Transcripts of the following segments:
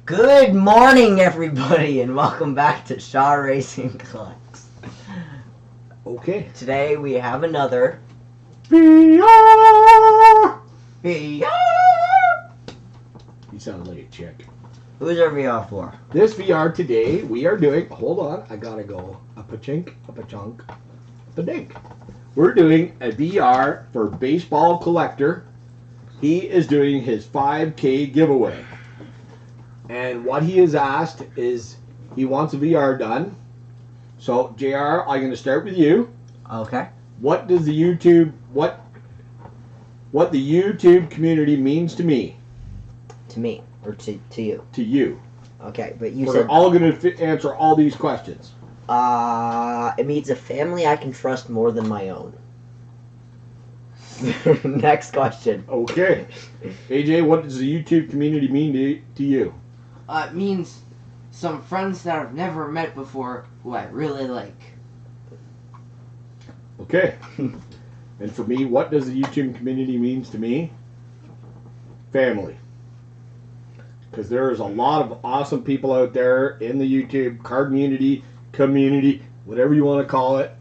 Good morning, everybody, and welcome back to Shaw Racing Collects. Okay. Today we have another VR! VR. You sound like a chick. Who's our VR for? This VR today, we are doing, hold on, I gotta go, a pachink, a pachunk, a dink. We're doing a VR for Baseball Collector. He is doing his 5K giveaway. And what he has asked is he wants a VR done. So, JR, I'm going to start with you. Okay. What does the YouTube, what the YouTube community means to me? To me, or to you? To you. Okay, but you We're said... all going to answer all these questions. It means a family I can trust more than my own. Next question. Okay. AJ, what does the YouTube community mean to you? It means some friends that I've never met before who I really like. Okay. And for me, what does the YouTube community means to me? Family. Because there's a lot of awesome people out there in the YouTube card community, whatever you want to call it.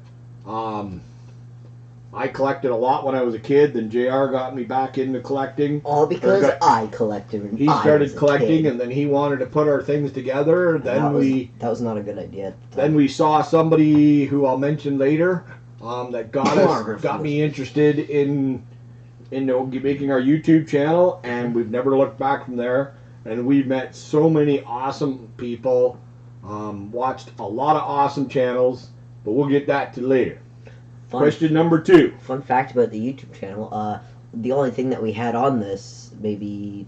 I collected a lot when I was a kid. Then JR got me back into collecting. All because I collected. And he started collecting, and then he wanted to put our things together. Then that was not a good idea. Then we saw somebody who I'll mention later that got me interested in making our YouTube channel, and we've never looked back from there. And we've met so many awesome people, watched a lot of awesome channels, but we'll get that to later. Question number 2. Fun fact about the YouTube channel, the only thing that we had on this maybe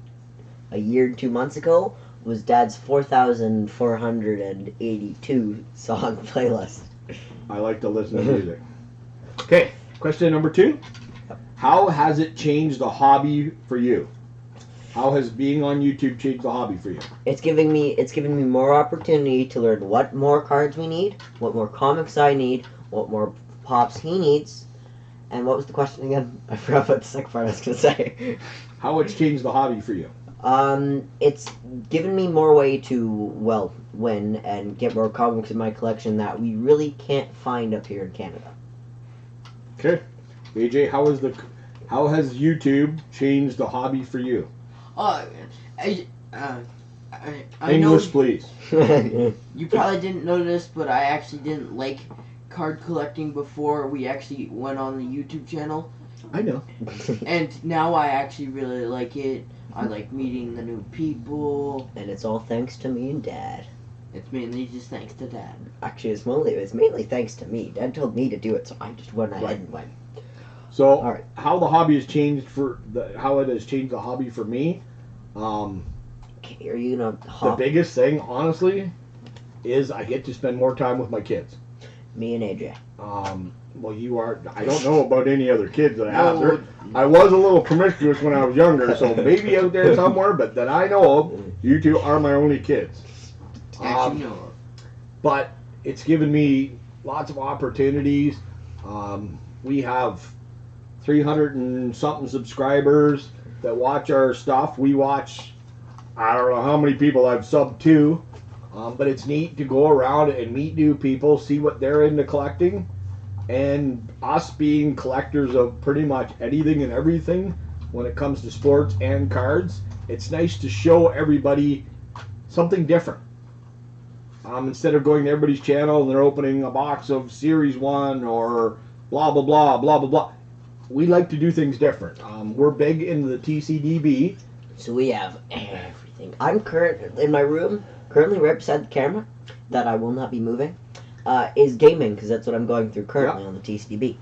a year, 2 months ago, was Dad's 4,482 song playlist. I like to listen to music. Okay, question number 2. How has it changed the hobby for you? How has being on YouTube changed the hobby for you? It's giving me more opportunity to learn what more cards we need, what more comics I need, what more pops he needs, and what was the question again? I forgot what the second part I was going to say. How it's changed the hobby for you? It's given me more way to, well, win and get more comics in my collection that we really can't find up here in Canada. Okay. AJ, how has YouTube changed the hobby for you? I know English, please. you probably didn't notice, but I actually didn't like card collecting before we actually went on the YouTube channel. I know. And now I actually really like it. I like meeting the new people. And it's all thanks to me and Dad. It's mainly just thanks to Dad. Actually, it's mainly thanks to me. Dad told me to do it, so I just went ahead and went. So, all right. How the hobby has changed how it has changed the hobby for me. Okay, are you gonna hop? The biggest thing, honestly, is I get to spend more time with my kids. Me and AJ. Well, you are. I don't know about any other kids that I have. I was a little promiscuous when I was younger, so maybe out there somewhere, but that I know of, you two are my only kids. Actually, know of. But it's given me lots of opportunities. We have 300 and something subscribers that watch our stuff. We watch, I don't know how many people I've subbed to, but it's neat to go around and meet new people, see what they're into collecting, and us being collectors of pretty much anything and everything when it comes to sports and cards. It's nice to show everybody something different. Instead of going to everybody's channel and they're opening a box of Series 1 or blah, blah, blah, blah, blah, blah. We like to do things different. We're big into the TCDB. So we have everything. I'm in my room, currently right beside the camera, that I will not be moving, is gaming, because that's what I'm going through currently on the TCDB.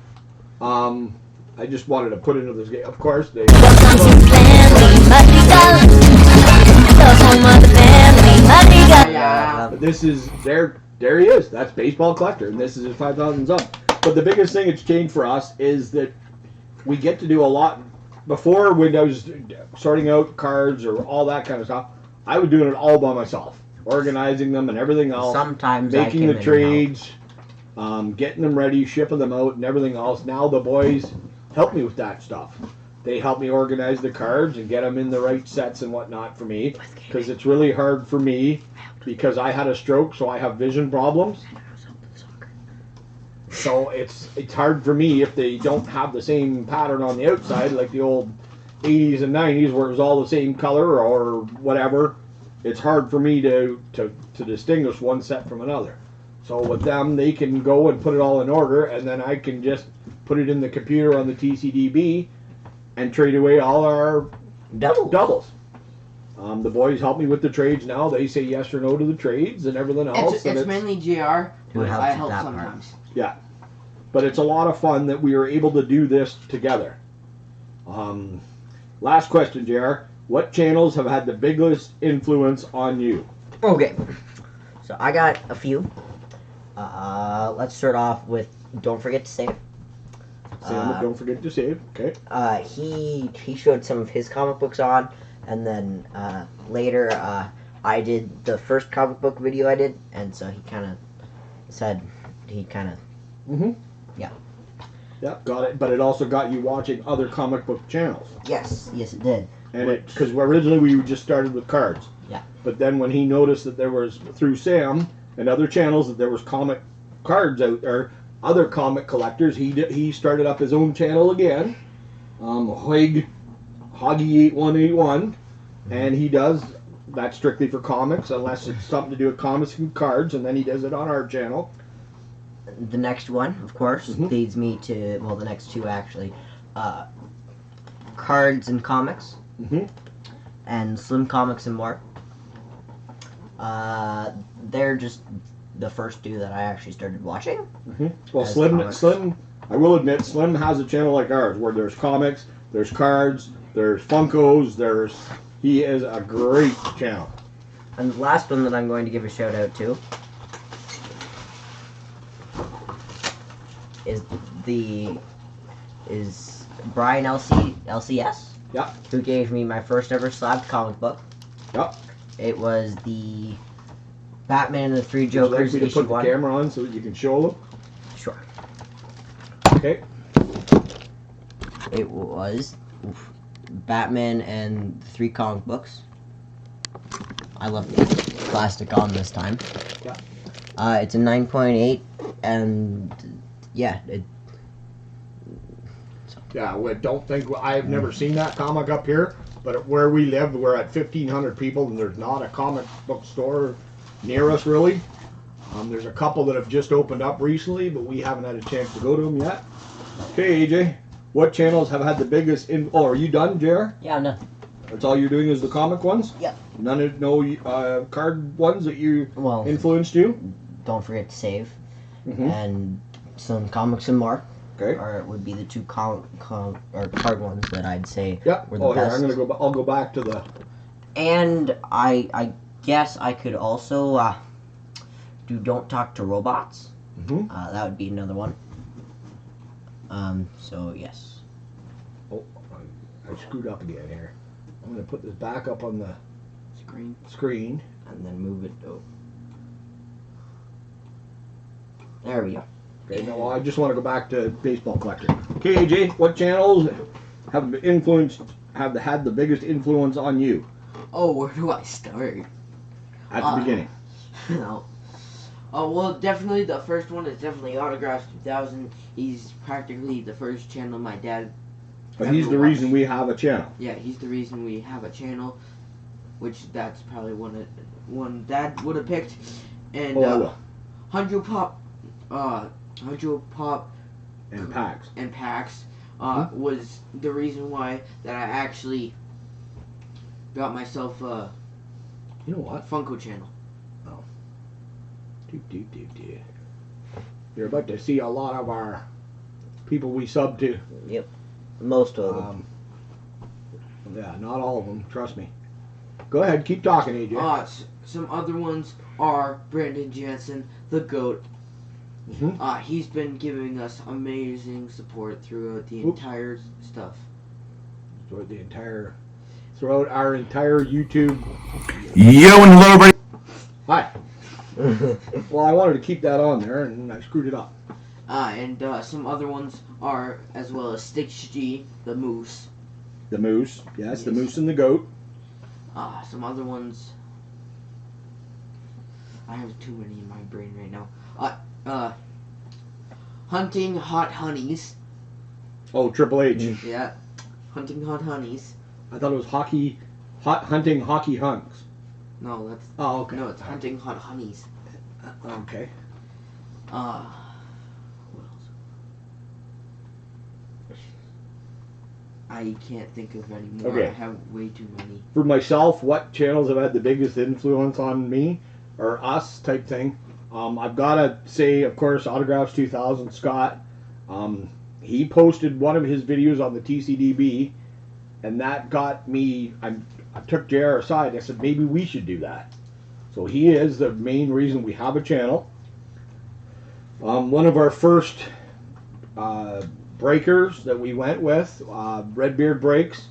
I just wanted to put into this game. Of course, they... This is there he is. That's Baseball Collector, and this is his 5,000 sub. But the biggest thing it's changed for us is that we get to do a lot. Before, when I was sorting out cards or all that kind of stuff, I was doing it all by myself, organizing them and everything else. Sometimes making the trades, getting them ready, shipping them out, and everything else. Now the boys help me with that stuff. They help me organize the cards and get them in the right sets and whatnot for me, because it's really hard for me because I had a stroke, so I have vision problems. So it's hard for me if they don't have the same pattern on the outside like the old 80s and 90s where it was all the same color or whatever. It's hard for me to distinguish one set from another. So with them, they can go and put it all in order, and then I can just put it in the computer on the TCDB and trade away all our doubles. The boys help me with the trades now. They say yes or no to the trades and everything else. It's mainly JR, but I help that sometimes. Yeah. But it's a lot of fun that we are able to do this together. Last question, JR. What channels have had the biggest influence on you? Okay. So I got a few. Let's start off with Don't Forget to Save. Don't forget to save. Okay. He showed some of his comic books on, and then later I did the first comic book video I did, and so he kind of said Mm-hmm. Yeah. Yep, got it. But it also got you watching other comic book channels. Yes, it did. And because originally we just started with cards. Yeah. But then when he noticed that there was, through Sam and other channels, that there was comic cards out there, other comic collectors, he started up his own channel again, Hoggy8181, and he does that strictly for comics, unless it's something to do with comics and cards, and then he does it on our channel. The next one, of course, leads me to, well, the next two actually, Cards and Comics, and Slim Comics and More. They're just the first two that I actually started watching. Well, Slim, I will admit, Slim has a channel like ours where there's comics, there's cards, there's Funkos, he is a great channel. And the last one that I'm going to give a shout out to is Brian LCS. Yep. Who gave me my first ever slabbed comic book. Yep. It was the Batman and the Three Would you like Jokers me to issue put the 1. camera on so that you can show them? Sure. Okay. It was Batman and the 3 comic books. I love the plastic on this time. Yeah. It's a 9.8, and yeah, Yeah, I've never seen that comic up here, but where we live, we're at 1,500 people, and there's not a comic book store near us, really. There's a couple that have just opened up recently, but we haven't had a chance to go to them yet. Okay, AJ, what channels have had the biggest are you done, JR? Yeah, I'm done. That's all you're doing is the comic ones? Yep. No card ones that you influenced you? Don't Forget to Save, and Some Comics and More. Okay. Or it would be the two card ones that I'd say were the best. best. I'll go back to the. And I guess I could also do Don't Talk to Robots. That would be another one. So yes. Oh, I screwed up again here. I'm gonna put this back up on the screen. And then move it. Oh. There we go. Okay, no, I just want to go back to baseball collector. Okay, AJ, what channels have had the biggest influence on you? Oh, where do I start? At the beginning. No. Oh, well, definitely the first one is definitely Autographs 2000. He's practically the first channel my dad. But he's the reason we have a channel. Yeah, he's the reason we have a channel, which that's probably one Dad would have picked. And 100 Pop and Packs was the reason why that I actually got myself a Funko channel. Oh. You're about to see a lot of our people we sub to. Yep. Most of them. Yeah, not all of them. Trust me. Go ahead, keep talking, AJ. Some other ones are Brandon Jansen, the GOAT. He's been giving us amazing support throughout the entire stuff. Throughout our entire YouTube. Yo, and hello, everybody. Hi. Well, I wanted to keep that on there, and I screwed it up. And some other ones are, as well as Stitch G, the Moose. The moose. Yes, the Yes. moose and the goat. Some other ones. I have too many in my brain right now. Hunting Hot Honeys. Oh, Triple H. Yeah. Hunting Hot Honeys. I thought it was hunting hockey hunks. No, that's Oh, okay. no, it's Hunting Hot Honeys. Okay. What else? I can't think of any more. Okay. I have way too many. For myself, what channels have had the biggest influence on me or us type thing? I've got to say, of course, Autographs 2000, Scott. He posted one of his videos on the TCDB, and that got me. I took JR aside. I said, maybe we should do that. So he is the main reason we have a channel. One of our first breakers that we went with, Redbeard Breaks.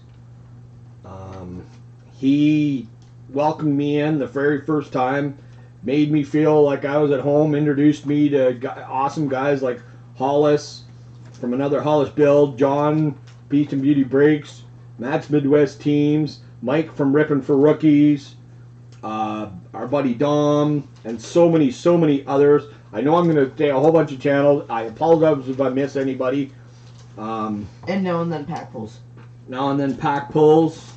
He welcomed me in the very first time, made me feel like I was at home, introduced me to awesome guys like Hollis from another Hollis build, John, Beast and Beauty Breaks, Matt's Midwest Teams, Mike from Rippin' for Rookies, our buddy Dom, and so many others. I know I'm going to say a whole bunch of channels. I apologize if I miss anybody. And now and then pack pulls. Now and then pack pulls.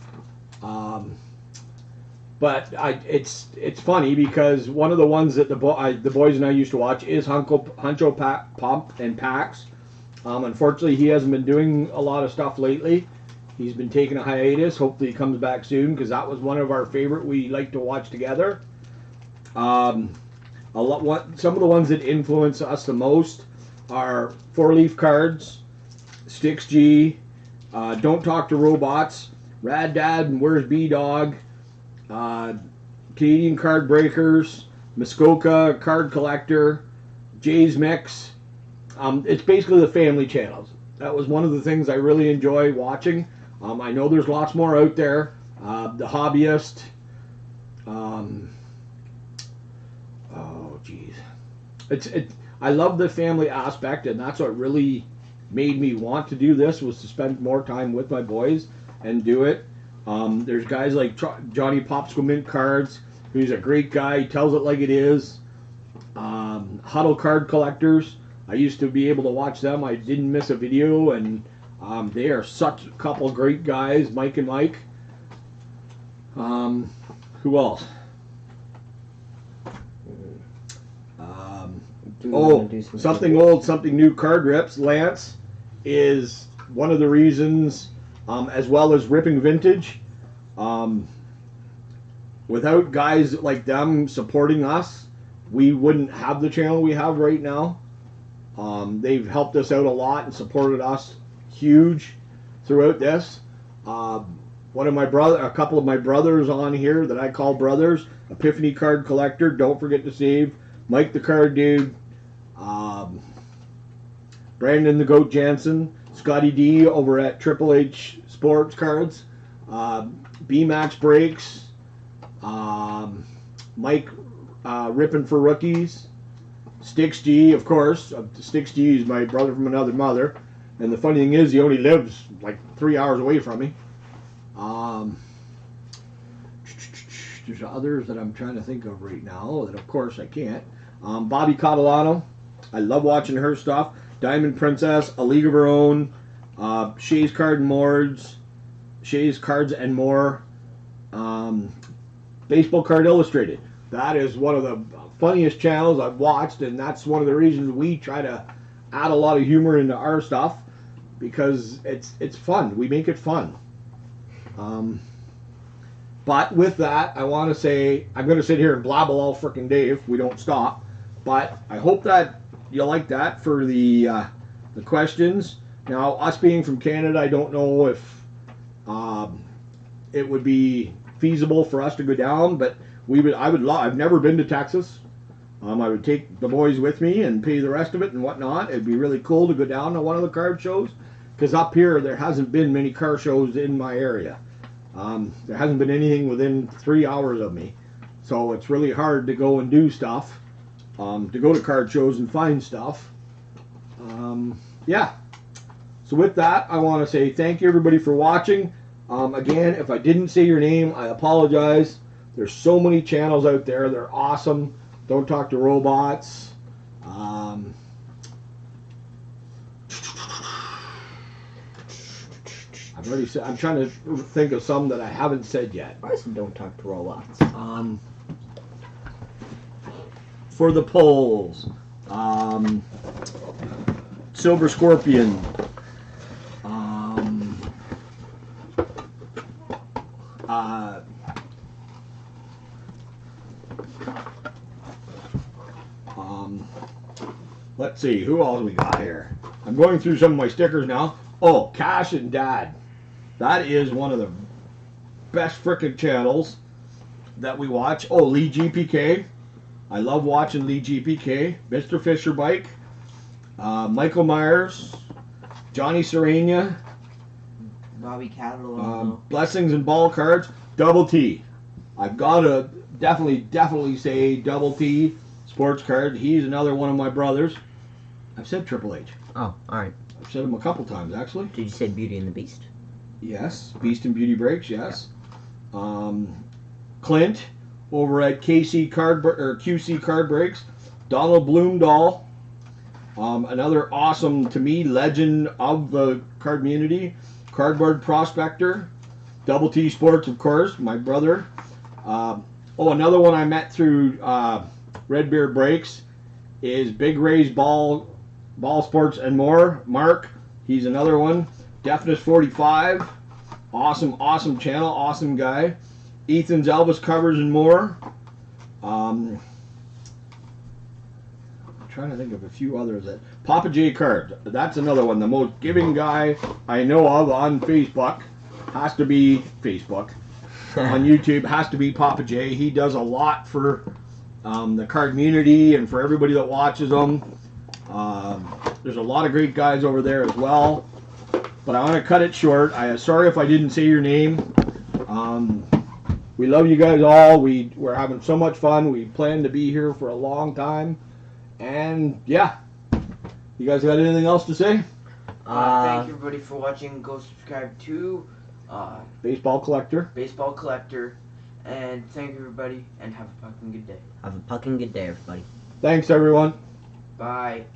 But it's funny because one of the ones that the boys and I used to watch is Huncho Pump and Packs. Unfortunately, he hasn't been doing a lot of stuff lately. He's been taking a hiatus. Hopefully, he comes back soon because that was one of our favorite we like to watch together. Some of the ones that influence us the most are 4-leaf cards, Sticks G, Don't Talk to Robots, Rad Dad and Where's B-Dog, Canadian Card Breakers, Muskoka Card Collector, Jay's Mix. It's basically the family channels. That was one of the things I really enjoy watching. I know there's lots more out there. The Hobbyist. Oh, geez. I love the family aspect, and that's what really made me want to do this, was to spend more time with my boys and do it. There's guys like Johnny Popsicle Mint Cards, who's a great guy. He tells it like it is. Huddle Card Collectors. I used to be able to watch them. I didn't miss a video, and they are such a couple great guys, Mike and Mike. Who else? Something old, something new. Card Rips. Lance is one of the reasons, as well as Ripping Vintage. Without guys like them supporting us, we wouldn't have the channel we have right now. They've helped us out a lot and supported us huge throughout this. A couple of my brothers on here that I call brothers. Epiphany Card Collector, don't forget to save. Mike the Card Dude, Brandon the Goat Jansen, Scotty D over at Triple H Sports Cards, B-Max Breaks, Mike Rippin' for Rookies, Sticks G, of course. Sticks G is my brother from another mother. And the funny thing is, he only lives like 3 hours away from me. There's others that I'm trying to think of right now that, of course, I can't. Bobby Catalano. I love watching her stuff. Diamond Princess, A League of Her Own, Shay's Cards and More, Baseball Card Illustrated. That is one of the funniest channels I've watched, and that's one of the reasons we try to add a lot of humor into our stuff, because it's fun. We make it fun. But with that, I want to say, I'm going to sit here and blabble all frickin' day if we don't stop. But I hope that you like that for the questions. Now, us being from Canada, I don't know if it would be feasible for us to go down, but I've never been to Texas. I would take the boys with me and pay the rest of it and whatnot. It'd be really cool to go down to one of the card shows, because up here there hasn't been many car shows in my area. There hasn't been anything within 3 hours of me, so it's really hard to go and do stuff, to go to card shows and find stuff. Yeah. So with that, I want to say thank you everybody for watching. Again, if I didn't say your name, I apologize. There's so many channels out there. They're awesome. Don't Talk to Robots. I've already said. I'm trying to think of some that I haven't said yet. I said don't talk to robots. For the polls, Silver Scorpion. Let's see, who else we got here? I'm going through some of my stickers now. Oh, Cash and Dad. That is one of the best frickin' channels that we watch. Oh, Lee GPK. I love watching Lee GPK. Mr. Fisher Bike. Michael Myers. Johnny Serena. Bobby Catalano. Blessings and Ball Cards. Double T. I've got to definitely say Double T Sports Card. He's another one of my brothers. I've said Triple H. Oh, alright. I've said him a couple times, actually. Did you say Beauty and the Beast? Yes. Beast and Beauty Breaks, yes. Clint over at QC Card Breaks. Donald Bloomdahl. Another awesome, to me, legend of the card community. Cardboard Prospector. Double T Sports, of course, my brother. Another one I met through Redbeard Breaks is Big Ray's Ball Sports and More. Mark, he's another one. Deafness 45. Awesome channel, awesome guy. Ethan's Elvis Covers and More. I'm trying to think of a few others. Papa J Card, that's another one. The most giving guy I know of on Facebook has to be Facebook. On YouTube has to be Papa J. He does a lot for the card community and for everybody that watches them. There's a lot of great guys over there as well. But I want to cut it short. Sorry if I didn't say your name. We love you guys all. We're having so much fun. We plan to be here for a long time. And yeah. You guys got anything else to say? Thank you everybody for watching. Go subscribe to Baseball Collector. And thank you everybody and have a fucking good day. Have a fucking good day, everybody. Thanks everyone. Bye.